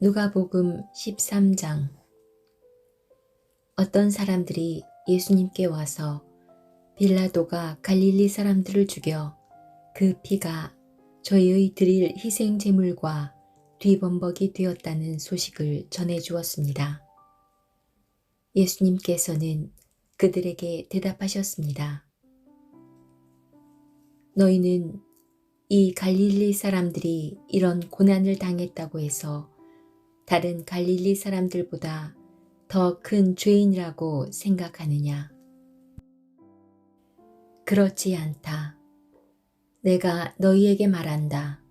누가복음 13장. 어떤 사람들이 예수님께 와서 빌라도가 갈릴리 사람들을 죽여 그 피가 저희의 드릴 희생 제물과 뒤범벅이 되었다는 소식을 전해 주었습니다. 예수님께서는 그들에게 대답하셨습니다. 너희는 이 갈릴리 사람들이 이런 고난을 당했다고 해서 다른 갈릴리 사람들보다 더 큰 죄인이라고 생각하느냐? 그렇지 않다. 내가 너희에게 말한다.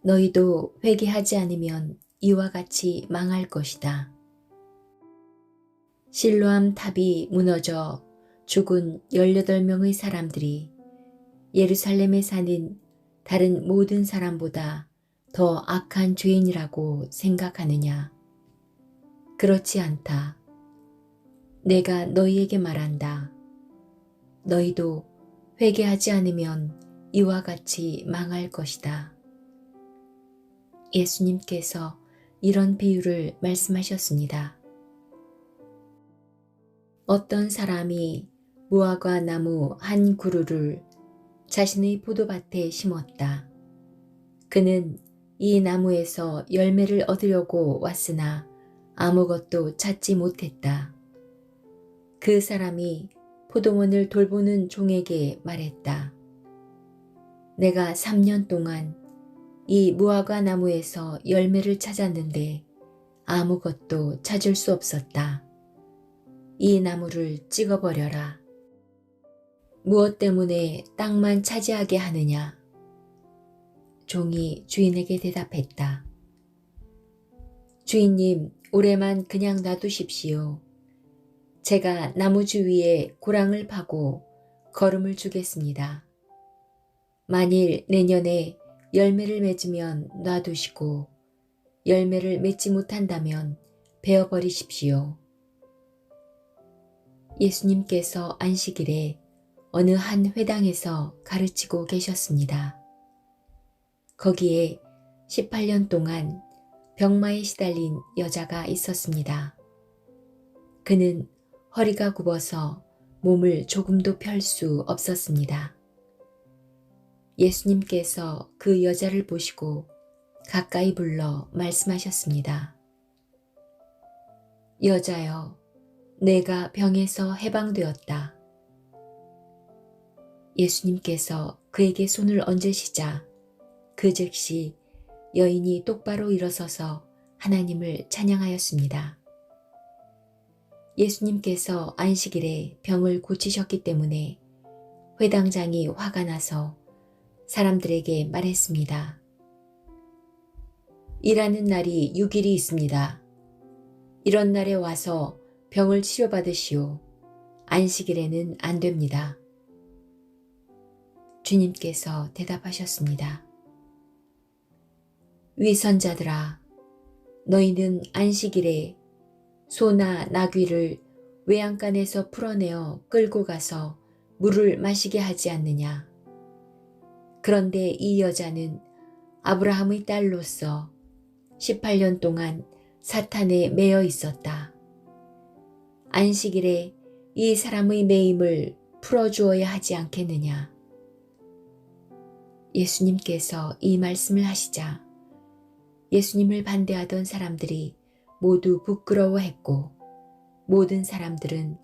너희도 회개하지 않으면 이와 같이 망할 것이다. 실로암 탑이 무너져 죽은 18명의 사람들이 예루살렘에 사는 다른 모든 사람보다 더 악한 죄인이라고 생각하느냐? 그렇지 않다. 내가 너희에게 말한다. 너희도 회개하지 않으면 이와 같이 망할 것이다. 예수님께서 이런 비유를 말씀하셨습니다. 어떤 사람이 무화과 나무 한 그루를 자신의 포도밭에 심었다. 그는 이 나무에서 열매를 얻으려고 왔으나 아무것도 찾지 못했다. 그 사람이 포도원을 돌보는 종에게 말했다. 내가 3년 동안 이 무화과 나무에서 열매를 찾았는데 아무것도 찾을 수 없었다. 이 나무를 찍어버려라. 무엇 때문에 땅만 차지하게 하느냐? 종이 주인에게 대답했다. 주인님, 올해만 그냥 놔두십시오. 제가 나무 주위에 고랑을 파고 거름을 주겠습니다. 만일 내년에 열매를 맺으면 놔두시고 열매를 맺지 못한다면 베어버리십시오. 예수님께서 안식일에 어느 한 회당에서 가르치고 계셨습니다. 거기에 18년 동안 병마에 시달린 여자가 있었습니다. 그는 허리가 굽어서 몸을 조금도 펼 수 없었습니다. 예수님께서 그 여자를 보시고 가까이 불러 말씀하셨습니다. 여자여, 내가 병에서 해방되었다. 예수님께서 그에게 손을 얹으시자 그 즉시 여인이 똑바로 일어서서 하나님을 찬양하였습니다. 예수님께서 안식일에 병을 고치셨기 때문에 회당장이 화가 나서 사람들에게 말했습니다. 일하는 날이 6일이 있습니다. 이런 날에 와서 병을 치료받으시오. 안식일에는 안 됩니다. 주님께서 대답하셨습니다. 위선자들아, 너희는 안식일에 소나 나귀를 외양간에서 풀어내어 끌고 가서 물을 마시게 하지 않느냐. 그런데 이 여자는 아브라함의 딸로서 18년 동안 사탄에 매여 있었다. 안식일에 이 사람의 매임을 풀어주어야 하지 않겠느냐. 예수님께서 이 말씀을 하시자 예수님을 반대하던 사람들이 모두 부끄러워했고 모든 사람들은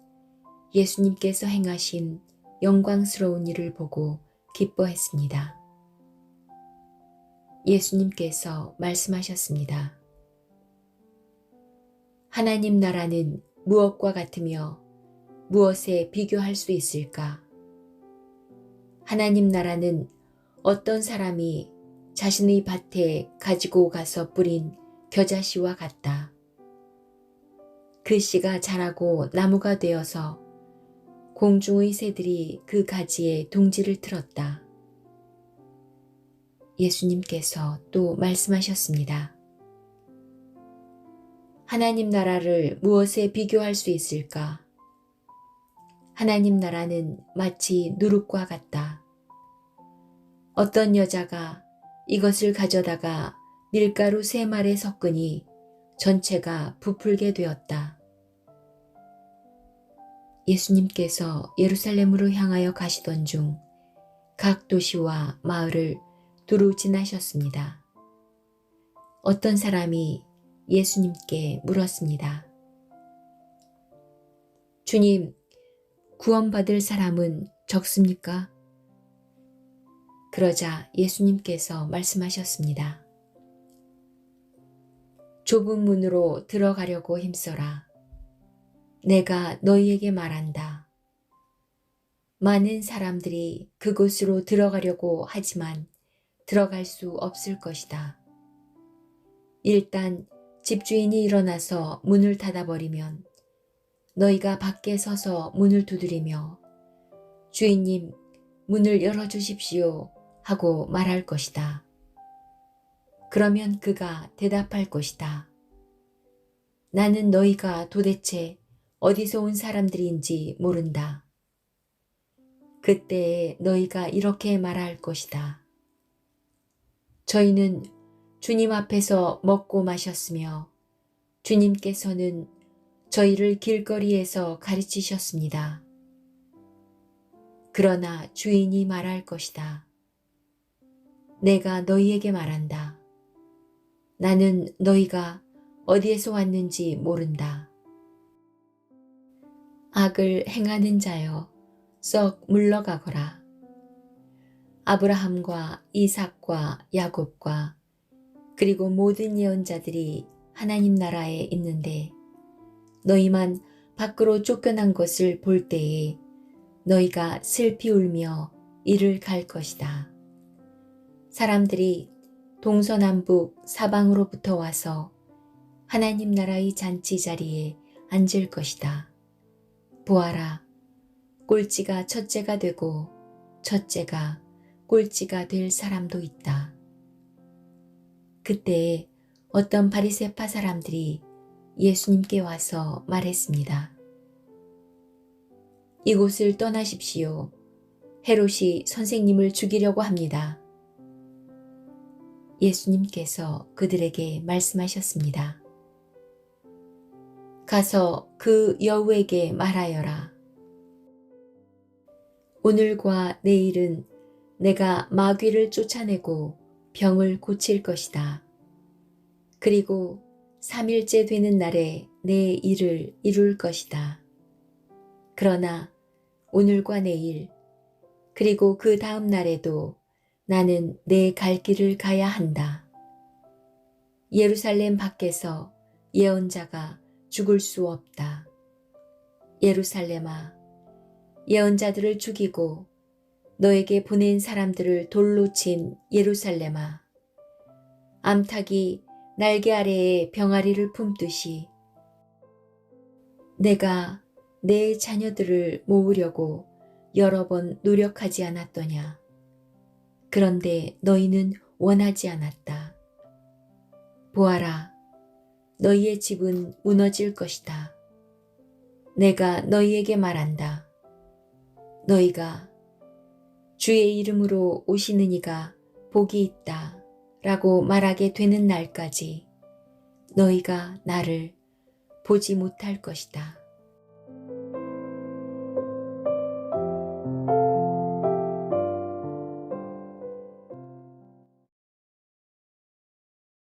예수님께서 행하신 영광스러운 일을 보고 기뻐했습니다. 예수님께서 말씀하셨습니다. 하나님 나라는 무엇과 같으며 무엇에 비교할 수 있을까? 하나님 나라는 어떤 사람이 자신의 밭에 가지고 가서 뿌린 겨자씨와 같다. 그 씨가 자라고 나무가 되어서 공중의 새들이 그 가지에 둥지를 틀었다. 예수님께서 또 말씀하셨습니다. 하나님 나라를 무엇에 비교할 수 있을까? 하나님 나라는 마치 누룩과 같다. 어떤 여자가 이것을 가져다가 밀가루 3말에 섞으니 전체가 부풀게 되었다. 예수님께서 예루살렘으로 향하여 가시던 중 각 도시와 마을을 두루 지나셨습니다. 어떤 사람이 예수님께 물었습니다. 주님, 구원받을 사람은 적습니까? 그러자 예수님께서 말씀하셨습니다. 좁은 문으로 들어가려고 힘써라. 내가 너희에게 말한다. 많은 사람들이 그곳으로 들어가려고 하지만 들어갈 수 없을 것이다. 일단 집주인이 일어나서 문을 닫아버리면 너희가 밖에 서서 문을 두드리며 주인님, 문을 열어주십시오 하고 말할 것이다. 그러면 그가 대답할 것이다. 나는 너희가 도대체 어디서 온 사람들인지 모른다. 그때에 너희가 이렇게 말할 것이다. 저희는 주님 앞에서 먹고 마셨으며 주님께서는 저희를 길거리에서 가르치셨습니다. 그러나 주인이 말할 것이다. 내가 너희에게 말한다. 나는 너희가 어디에서 왔는지 모른다. 악을 행하는 자여, 썩 물러가거라. 아브라함과 이삭과 야곱과 그리고 모든 예언자들이 하나님 나라에 있는데 너희만 밖으로 쫓겨난 것을 볼 때에 너희가 슬피 울며 이를 갈 것이다. 사람들이 동서남북 사방으로부터 와서 하나님 나라의 잔치 자리에 앉을 것이다. 보아라, 꼴찌가 첫째가 되고 첫째가 꼴찌가 될 사람도 있다. 그때에 어떤 바리새파 사람들이 예수님께 와서 말했습니다. 이곳을 떠나십시오. 헤롯이 선생님을 죽이려고 합니다. 예수님께서 그들에게 말씀하셨습니다. 가서 그 여우에게 말하여라. 오늘과 내일은 내가 마귀를 쫓아내고 병을 고칠 것이다. 그리고 3일째 되는 날에 내 일을 이룰 것이다. 그러나 오늘과 내일 그리고 그 다음 날에도 나는 내 갈 길을 가야 한다. 예루살렘 밖에서 예언자가 죽을 수 없다. 예루살렘아, 예언자들을 죽이고 너에게 보낸 사람들을 돌로 친 예루살렘아, 암탉이 날개 아래에 병아리를 품듯이 내가 내 자녀들을 모으려고 여러 번 노력하지 않았더냐. 그런데 너희는 원하지 않았다. 보아라, 너희의 집은 무너질 것이다. 내가 너희에게 말한다. 너희가 주의 이름으로 오시는 이가 복이 있다 라고 말하게 되는 날까지 너희가 나를 보지 못할 것이다.